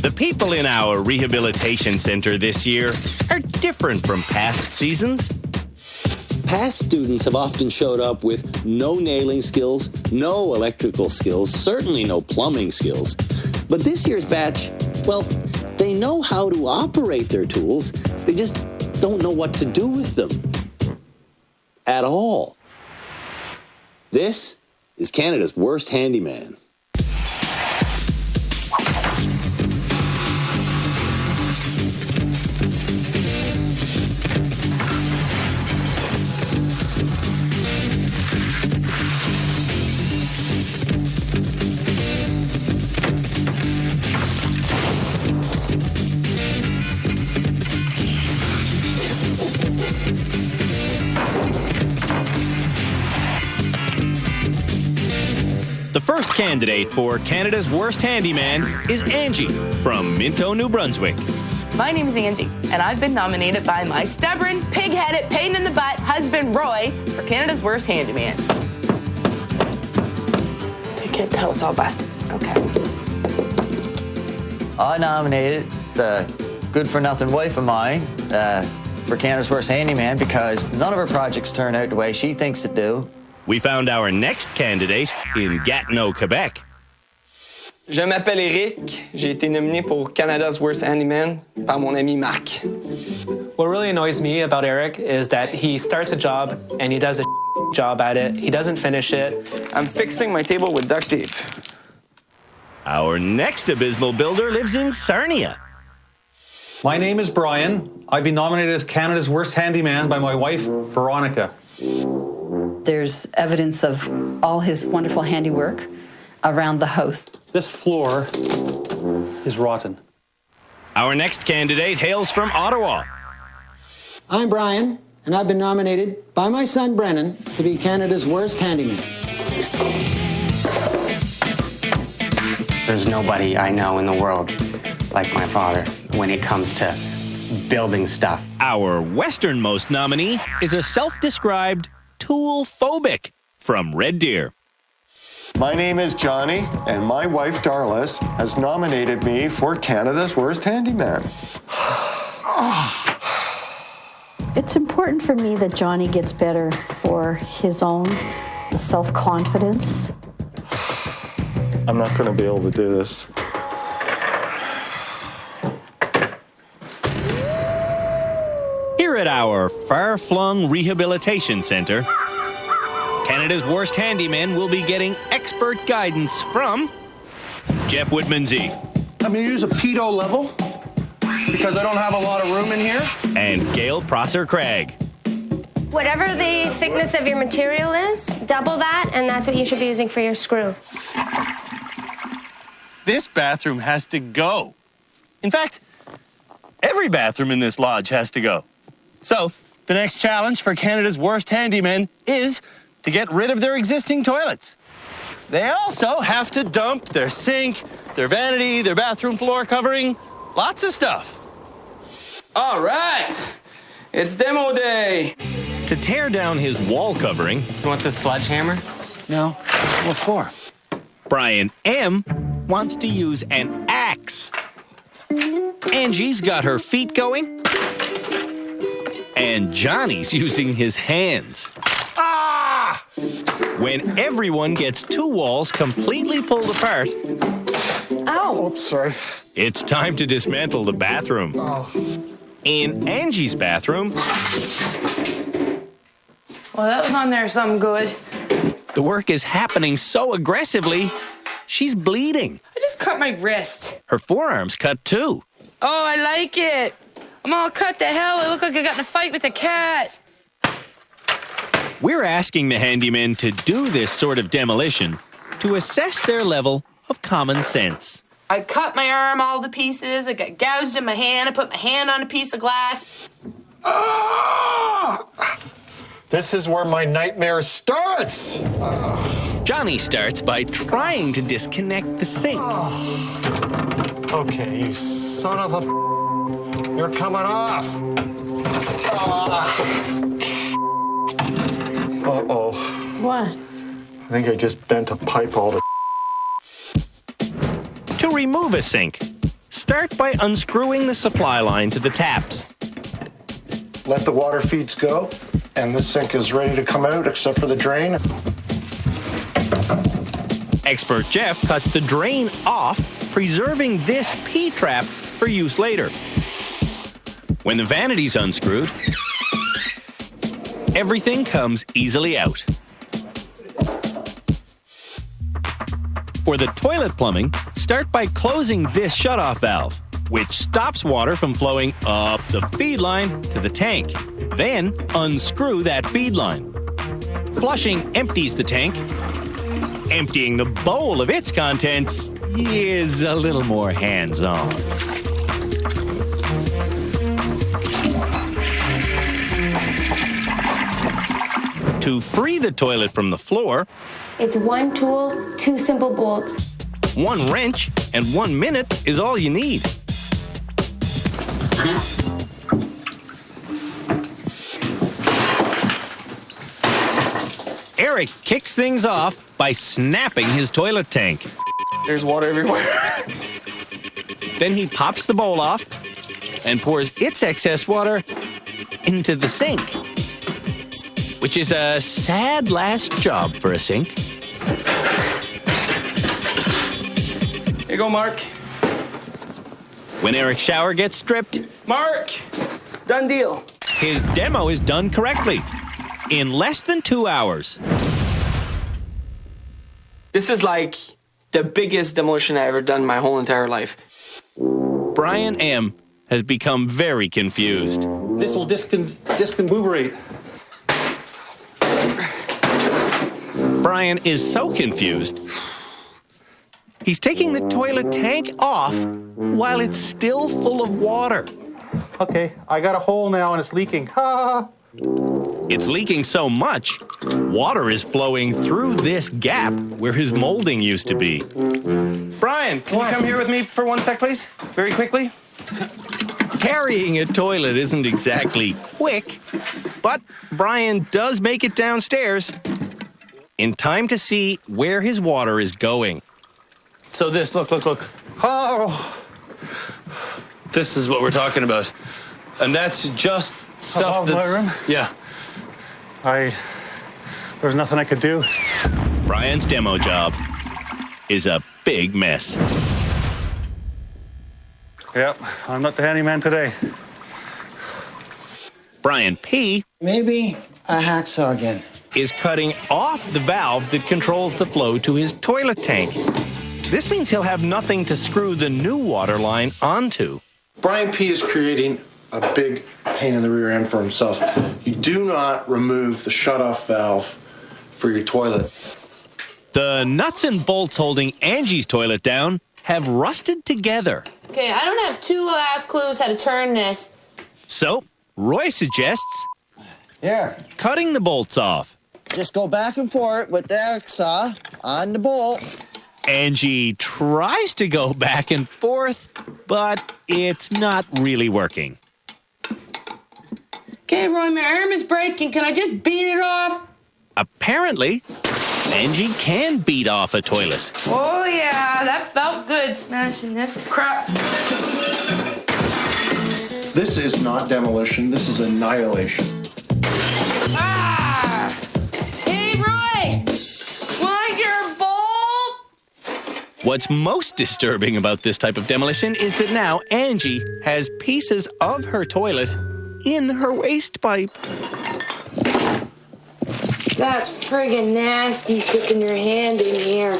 The people in our rehabilitation center this year are different from past seasons. Past students have often showed up with no nailing skills, no electrical skills, certainly no plumbing skills. But this year's batch, well, they know how to operate their tools. They just don't know what to do with them. At all. This is Canada's Worst Handyman. The first candidate for Canada's Worst Handyman is Angie from Minto, New Brunswick. My name is Angie, and I've been nominated by my stubborn, pig-headed, pain-in-the-butt husband, Roy, for Canada's Worst Handyman. You can't tell it's all busted. Okay. I nominated the good-for-nothing wife of mine for Canada's Worst Handyman because none of her projects turn out the way she thinks they do. We found our next candidate in Gatineau, Quebec. Je m'appelle Eric. J'ai été nominé pour Canada's Worst Handyman par mon ami Marc. What really annoys me about Eric is that he starts a job and he does a job at it. He doesn't finish it. I'm fixing my table with duct tape. Our next abysmal builder lives in Sarnia. My name is Brian. I've been nominated as Canada's Worst Handyman by my wife, Veronica. There's evidence of all his wonderful handiwork around the house. This floor is rotten. Our next candidate hails from Ottawa. I'm Brian, and I've been nominated by my son Brennan to be Canada's Worst Handyman. There's nobody I know in the world like my father when it comes to building stuff. Our westernmost nominee is a self-described tool phobic from Red Deer. My name is Johnny, and my wife Darlis has nominated me for Canada's Worst Handyman. It's important for me that Johnny gets better for his own self-confidence. I'm not going to be able to do this. Here at our far-flung rehabilitation center, Canada's Worst Handyman will be getting expert guidance from Jeff Woodmansey. I'm going to use a pedo level because I don't have a lot of room in here. And Gail Prosser-Craig. Whatever the thickness of your material is, double that, and that's what you should be using for your screw. This bathroom has to go. In fact, every bathroom in this lodge has to go. So, the next challenge for Canada's Worst Handymen is to get rid of their existing toilets. They also have to dump their sink, their vanity, their bathroom floor covering, lots of stuff. All right, it's demo day. To tear down his wall covering, You want the sledgehammer? No. What for? Brian M. wants to use an axe. Angie's got her feet going. And Johnny's using his hands. Ah! When everyone gets two walls completely pulled apart, Ow! Oops, sorry. it's time to dismantle the bathroom. Oh. In Angie's bathroom, Well, that was on there something good. the work is happening so aggressively, she's bleeding. I just cut my wrist. Her forearm's cut too. Oh, I like it. I'm all cut to hell. I look like I got in a fight with a cat. We're asking the handymen to do this sort of demolition to assess their level of common sense. I cut my arm all to pieces. I got gouged in my hand. I put my hand on a piece of glass. Ah! This is where my nightmare starts. Johnny starts by trying to disconnect the sink. Okay, you son of a... You're coming off. Uh-oh. What? I think I just bent a pipe all to... To remove a sink, start by unscrewing the supply line to the taps. Let the water feeds go, and this sink is ready to come out except for the drain. Expert Jeff cuts the drain off, preserving this P-trap for use later. When the vanity's unscrewed, everything comes easily out. For the toilet plumbing, start by closing this shutoff valve, which stops water from flowing up the feed line to the tank. Then unscrew that feed line. Flushing empties the tank. Emptying the bowl of its contents is a little more hands-on. To free the toilet from the floor, It's one tool, 2 simple bolts. 1 wrench and 1 minute is all you need. Eric kicks things off by snapping his toilet tank. There's water everywhere. Then he pops the bowl off and pours its excess water into the sink, which is a sad last job for a sink. Here you go, Mark. When Eric's shower gets stripped, Mark! Done deal. his demo is done correctly in less than 2 hours. This is like the biggest demolition I ever done in my whole entire life. Brian M. has become very confused. This will discombobulate. Brian is so confused, he's taking the toilet tank off while it's still full of water. Okay, I got a hole now and it's leaking. Ha! It's leaking so much, water is flowing through this gap where his molding used to be. Brian, can you come here with me for 1 sec, please? Very quickly. Carrying a toilet isn't exactly quick, but Brian does make it downstairs in time to see where his water is going. So this, look. Oh! This is what we're talking about. And that's just stuff Above that's... my room? Yeah. There's nothing I could do. Brian's demo job is a big mess. Yep, I'm not the handyman today. Brian P. Maybe a hacksaw again. is cutting off the valve that controls the flow to his toilet tank. This means he'll have nothing to screw the new water line onto. Brian P. is creating a big pain in the rear end for himself. You do not remove the shutoff valve for your toilet. The nuts and bolts holding Angie's toilet down have rusted together. Okay, I don't have 2 ass clues how to turn this. So, Roy suggests Here, cutting the bolts off. just go back and forth with the hacksaw on the bolt. Angie tries to go back and forth, but it's not really working. Okay, Roy, my arm is breaking. Can I just beat it off? Apparently, Angie can beat off a toilet. Oh, yeah, that felt good, smashing this crap. This is not demolition, this is annihilation. Ah! Hey, Roy! Want your bolt? What's most disturbing about this type of demolition is that now Angie has pieces of her toilet in her waste pipe. That's friggin' nasty sticking your hand in here.